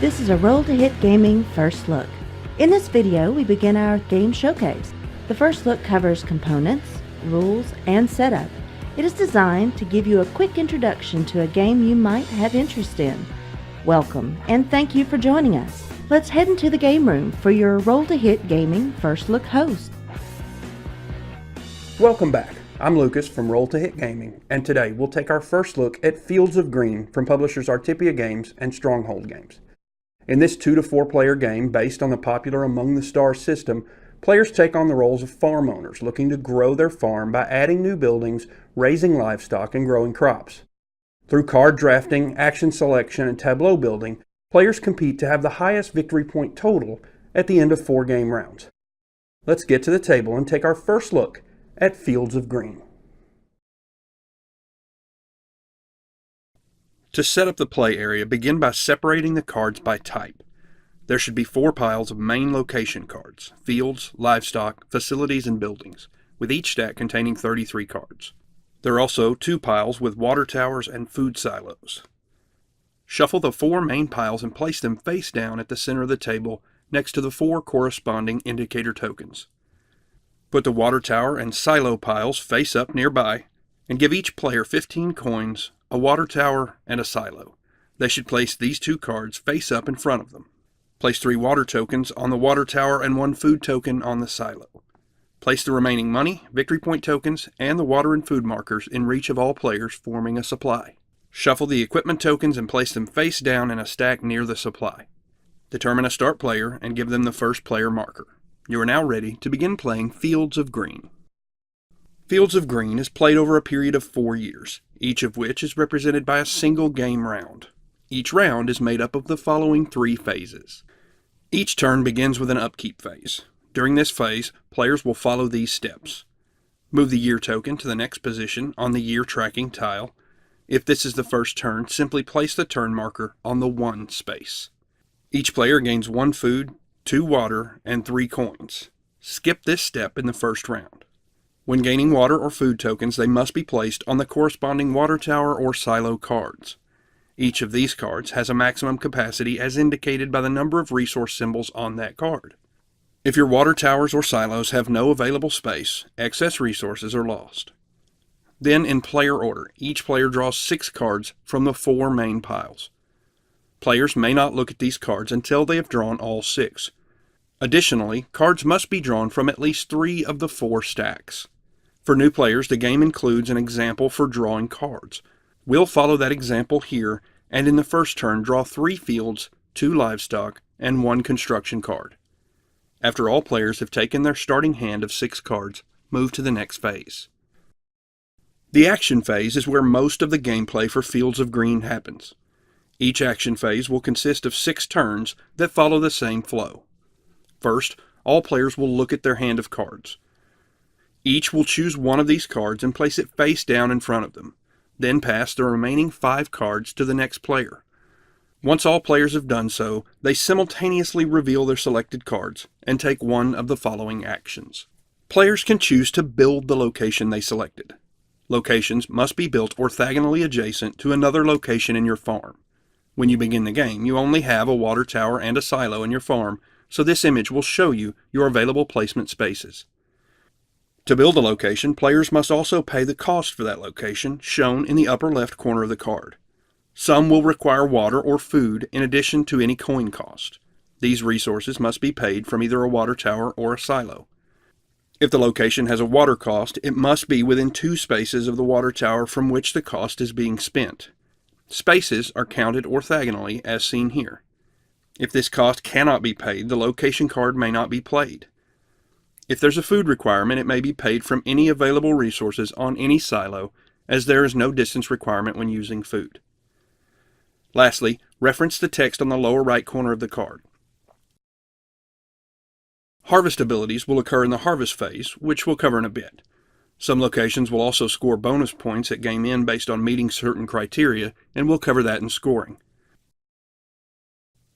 This is a Roll to Hit Gaming First Look. In this video, we begin our game showcase. The first look covers components, rules, and setup. It is designed to give you a quick introduction to a game you might have interest in. Welcome, and thank you for joining us. Let's head into the game room for your Roll to Hit Gaming First Look host. Welcome back. I'm Lucas from Roll to Hit Gaming, and today we'll take our first look at Fields of Green from publishers Artipia Games and Stronghold Games. In this 2 to 4 player game based on the popular Among the Stars system, players take on the roles of farm owners looking to grow their farm by adding new buildings, raising livestock, and growing crops. Through card drafting, action selection, and tableau building, players compete to have the highest victory point total at the end of 4 game rounds. Let's get to the table and take our first look at Fields of Green. To set up the play area, begin by separating the cards by type. There should be 4 piles of main location cards: fields, livestock, facilities, and buildings, with each stack containing 33 cards. There are also 2 piles with water towers and food silos. Shuffle the 4 main piles and place them face down at the center of the table next to the 4 corresponding indicator tokens. Put the water tower and silo piles face up nearby, and give each player 15 coins, a water tower, and a silo. They should place these 2 cards face up in front of them. Place 3 water tokens on the water tower and 1 food token on the silo. Place the remaining money, victory point tokens, and the water and food markers in reach of all players, forming a supply. Shuffle the equipment tokens and place them face down in a stack near the supply. Determine a start player and give them the first player marker. You are now ready to begin playing Fields of Green. Fields of Green is played over a period of 4 years, each of which is represented by a single game round. Each round is made up of the following 3 phases. Each turn begins with an upkeep phase. During this phase, players will follow these steps. Move the year token to the next position on the year tracking tile. If this is the first turn, simply place the turn marker on the 1 space. Each player gains 1 food, 2 water, and 3 coins. Skip this step in the first round. When gaining water or food tokens, they must be placed on the corresponding water tower or silo cards. Each of these cards has a maximum capacity as indicated by the number of resource symbols on that card. If your water towers or silos have no available space, excess resources are lost. Then, in player order, each player draws 6 cards from the 4 main piles. Players may not look at these cards until they have drawn all 6. Additionally, cards must be drawn from at least 3 of the 4 stacks. For new players, the game includes an example for drawing cards. We'll follow that example here, and in the first turn draw 3 fields, 2 livestock, and 1 construction card. After all players have taken their starting hand of 6 cards, move to the next phase. The action phase is where most of the gameplay for Fields of Green happens. Each action phase will consist of 6 turns that follow the same flow. First, all players will look at their hand of cards. Each will choose one of these cards and place it face down in front of them, then pass the remaining 5 cards to the next player. Once all players have done so, they simultaneously reveal their selected cards and take one of the following actions. Players can choose to build the location they selected. Locations must be built orthogonally adjacent to another location in your farm. When you begin the game, you only have a water tower and a silo in your farm, so this image will show you your available placement spaces. To build a location, players must also pay the cost for that location, shown in the upper left corner of the card. Some will require water or food in addition to any coin cost. These resources must be paid from either a water tower or a silo. If the location has a water cost, it must be within 2 spaces of the water tower from which the cost is being spent. Spaces are counted orthogonally as seen here. If this cost cannot be paid, the location card may not be played. If there's a food requirement, it may be paid from any available resources on any silo, as there is no distance requirement when using food. Lastly, reference the text on the lower right corner of the card. Harvest abilities will occur in the harvest phase, which we'll cover in a bit. Some locations will also score bonus points at game end based on meeting certain criteria, and we'll cover that in scoring.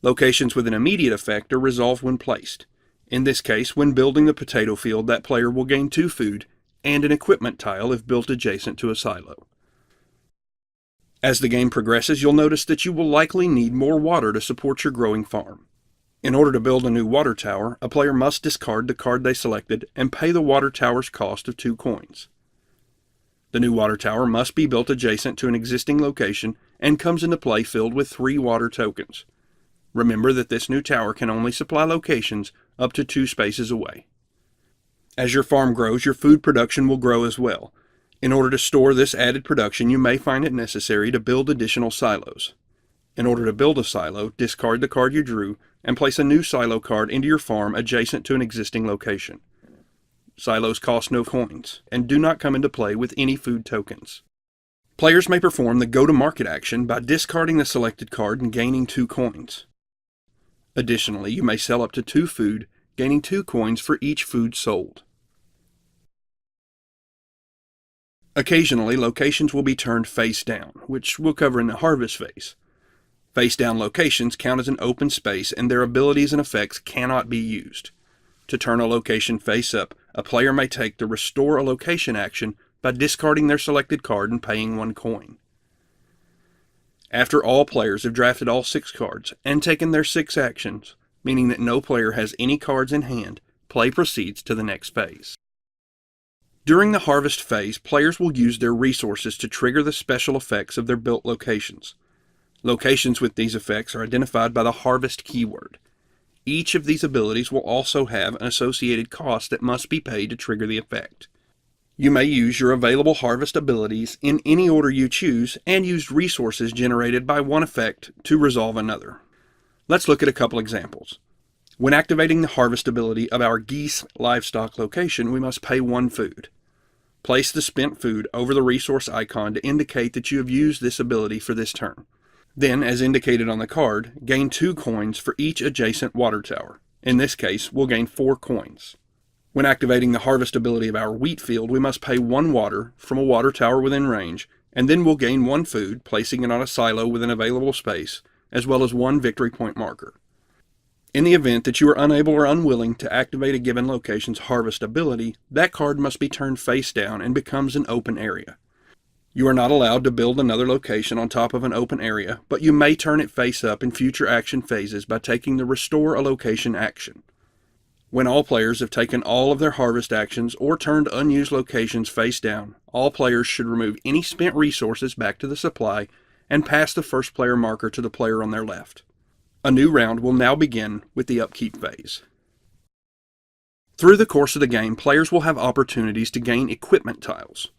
Locations with an immediate effect are resolved when placed. In this case, when building the potato field, that player will gain 2 food and an equipment tile if built adjacent to a silo. As the game progresses, you'll notice that you will likely need more water to support your growing farm. In order to build a new water tower, a player must discard the card they selected and pay the water tower's cost of 2 coins. The new water tower must be built adjacent to an existing location and comes into play filled with 3 water tokens. Remember that this new tower can only supply locations up to 2 spaces away. As your farm grows, your food production will grow as well. In order to store this added production, you may find it necessary to build additional silos. In order to build a silo, discard the card you drew and place a new silo card into your farm adjacent to an existing location. Silos cost no coins and do not come into play with any food tokens. Players may perform the go-to-market action by discarding the selected card and gaining 2 coins. Additionally, you may sell up to 2 food, gaining 2 coins for each food sold. Occasionally, locations will be turned face down, which we'll cover in the harvest phase. Face down locations count as an open space and their abilities and effects cannot be used. To turn a location face up, a player may take the restore a location action by discarding their selected card and paying 1 coin. After all players have drafted all 6 cards and taken their 6 actions, meaning that no player has any cards in hand, play proceeds to the next phase. During the harvest phase, players will use their resources to trigger the special effects of their built locations. Locations with these effects are identified by the harvest keyword. Each of these abilities will also have an associated cost that must be paid to trigger the effect. You may use your available harvest abilities in any order you choose and use resources generated by one effect to resolve another. Let's look at a couple examples. When activating the harvest ability of our geese livestock location, we must pay 1 food. Place the spent food over the resource icon to indicate that you have used this ability for this turn. Then, as indicated on the card, gain 2 coins for each adjacent water tower. In this case, we'll gain 4 coins. When activating the harvest ability of our wheat field, we must pay 1 water from a water tower within range, and then we'll gain 1 food, placing it on a silo with an available space, as well as 1 victory point marker. In the event that you are unable or unwilling to activate a given location's harvest ability, that card must be turned face down and becomes an open area. You are not allowed to build another location on top of an open area, but you may turn it face up in future action phases by taking the Restore a Location action. When all players have taken all of their harvest actions or turned unused locations face down, all players should remove any spent resources back to the supply and pass the first player marker to the player on their left. A new round will now begin with the upkeep phase. Through the course of the game, players will have opportunities to gain equipment tiles.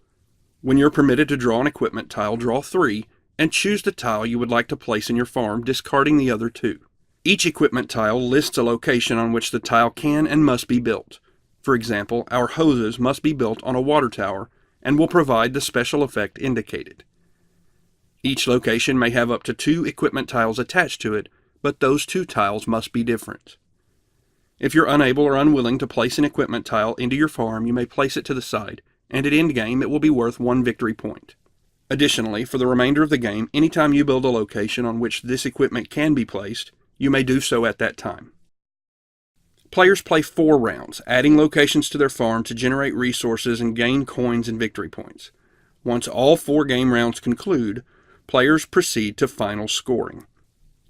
When you're permitted to draw an equipment tile, draw 3 and choose the tile you would like to place in your farm, discarding the other 2. Each equipment tile lists a location on which the tile can and must be built. For example, our hoses must be built on a water tower and will provide the special effect indicated. Each location may have up to 2 equipment tiles attached to it, but those 2 tiles must be different. If you're unable or unwilling to place an equipment tile into your farm, you may place it to the side, and at endgame it will be worth 1 victory point. Additionally, for the remainder of the game, anytime you build a location on which this equipment can be placed, you may do so at that time. Players play 4 rounds, adding locations to their farm to generate resources and gain coins and victory points. Once all 4 game rounds conclude, players proceed to final scoring.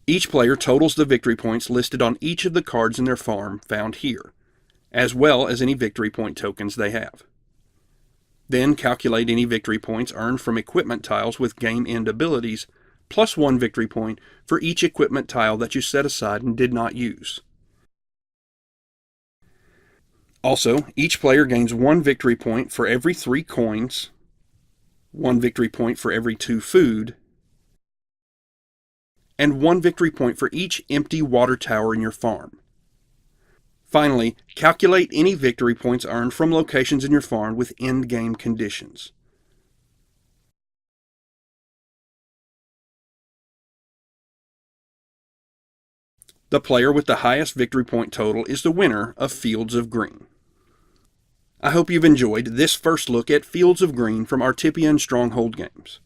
Each player totals the victory points listed on each of the cards in their farm found here, as well as any victory point tokens they have. Then calculate any victory points earned from equipment tiles with game end abilities, plus 1 victory point for each equipment tile that you set aside and did not use. Also, each player gains 1 victory point for every 3 coins, 1 victory point for every 2 food, and 1 victory point for each empty water tower in your farm. Finally, calculate any victory points earned from locations in your farm with end-game conditions. The player with the highest victory point total is the winner of Fields of Green. I hope you've enjoyed this first look at Fields of Green from Artipia and Stronghold games.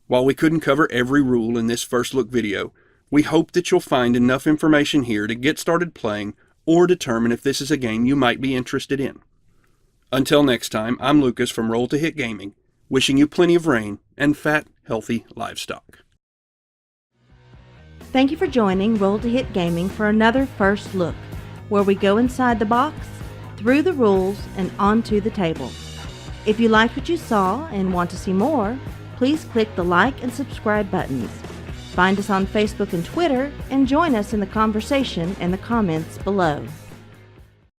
While we couldn't cover every rule in this first look video, we hope that you'll find enough information here to get started playing or determine if this is a game you might be interested in. Until next time, I'm Lucas from Roll to Hit Gaming, wishing you plenty of rain and fat, healthy livestock. Thank you for joining Roll to Hit Gaming for another First Look, where we go inside the box, through the rules, and onto the table. If you liked what you saw and want to see more, please click the like and subscribe buttons. Find us on Facebook and Twitter, and join us in the conversation in the comments below.